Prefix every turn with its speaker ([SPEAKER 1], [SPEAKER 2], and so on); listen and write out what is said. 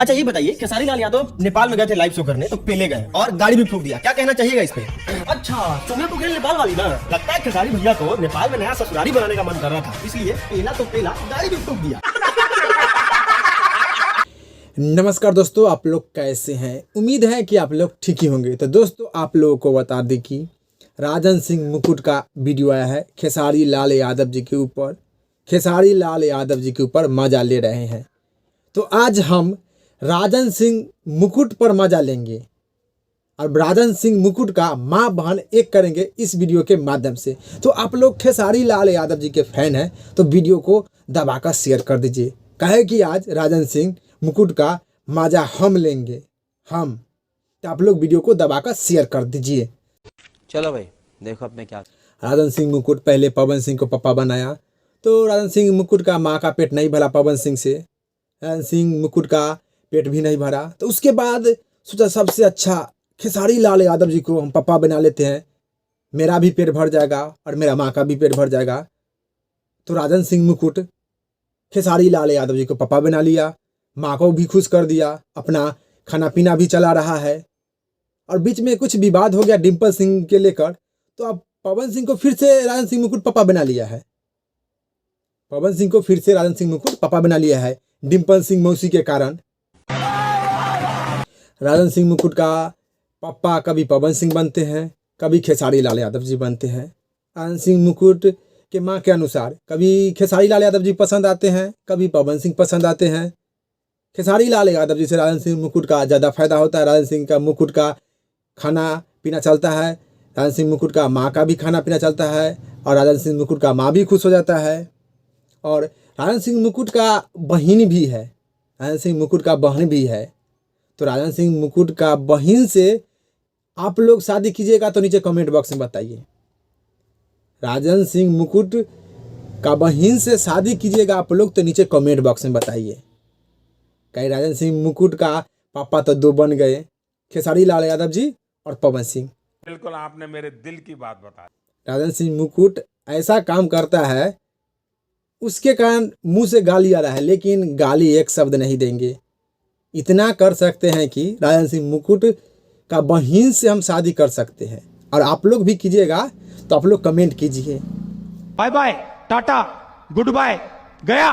[SPEAKER 1] अच्छा ये बताइए, खेसारी लाल यादव नेपाल में गए थे लाइव शो करने तो पेले गए और गाड़ी भी फूंक दिया, क्या कहना चाहिएगा इस पे? अच्छा तुम्हें तो खेल नेपाल वाली ना, लगता है खेसारी भैया को नेपाल में नया ससुराली बनाने का मन कर रहा था, इसलिए पेला तो पेला, गाड़ी भी फूंक दिया।
[SPEAKER 2] नमस्कार दोस्तों, आप लोग कैसे हैं? उम्मीद है कि आप लोग ठीक ही होंगे। तो दोस्तों आप लोगों को बता दें कि राजन सिंह मुकुट का वीडियो आया है खेसारी लाल यादव जी के ऊपर। खेसारी लाल यादव जी के ऊपर मजा ले रहे हैं, तो आज हम राजन सिंह मुकुट पर मजा लेंगे और राजन सिंह मुकुट का माँ बहन एक करेंगे इस वीडियो के माध्यम से। तो आप लोग खेसारी लाल यादव जी के फैन हैं तो वीडियो को दबाकर शेयर कर दीजिए, कहे कि आज राजन सिंह मुकुट का मजा हम लेंगे तो आप लोग वीडियो को दबाकर शेयर कर दीजिए।
[SPEAKER 3] चलो भाई देखो अब मैं क्या।
[SPEAKER 2] राजन सिंह मुकुट पहले पवन सिंह को पापा बनाया, तो राजन सिंह मुकुट का माँ का पेट नहीं भरा पवन सिंह से, राजन सिंह मुकुट का पेट भी नहीं भरा, तो उसके बाद सोचा सबसे अच्छा खेसारी लाल यादव जी को हम पापा बना लेते हैं, मेरा भी पेट भर जाएगा और मेरा माँ का भी पेट भर जाएगा। तो राजन सिंह मुकुट खेसारी लाल यादव जी को पापा बना लिया, माँ को भी खुश कर दिया, अपना खाना पीना भी चला रहा है। और बीच में कुछ विवाद हो गया डिम्पल सिंह के लेकर, तो अब पवन सिंह को फिर से राजन सिंह मुकुट पापा बना लिया है। पवन सिंह को फिर से राजन सिंह मुकुट पापा बना लिया है डिम्पल सिंह मौसी के कारण। राजन सिंह मुकुट का पापा कभी पवन सिंह बनते हैं, कभी खेसारी लाल यादव जी बनते हैं। राजन सिंह मुकुट के माँ के अनुसार कभी खेसारी लाल यादव जी पसंद आते हैं, कभी पवन सिंह पसंद आते हैं। खेसारी लाल यादव जी से राजन सिंह मुकुट का ज़्यादा फायदा होता है, राजन सिंह का मुकुट का खाना पीना चलता है, राजन सिंह मुकुट का माँ का भी खाना पीना चलता है और राजन सिंह मुकुट का माँ भी खुश हो जाता है। और राजन सिंह मुकुट का बहन भी है, राजन सिंह मुकुट का बहन भी है। तो राजन सिंह मुकुट का बहन से आप लोग शादी कीजिएगा तो नीचे कमेंट बॉक्स में बताइए। राजन सिंह मुकुट का बहन से शादी कीजिएगा आप लोग तो नीचे कमेंट बॉक्स में बताइए। कहीं राजन सिंह मुकुट का पापा तो दो बन गए, खेसारी लाल यादव जी और पवन सिंह।
[SPEAKER 4] बिल्कुल आपने मेरे दिल की बात बताई।
[SPEAKER 2] राजन सिंह मुकुट ऐसा काम करता है, उसके कारण मुंह से गाली आ रहा है लेकिन गाली एक शब्द नहीं देंगे। इतना कर सकते हैं कि राजन सिंह मुकुट का बहन से हम शादी कर सकते हैं। और आप लोग भी कीजिएगा तो आप लोग कमेंट कीजिए।
[SPEAKER 5] Bye bye tata goodbye गया।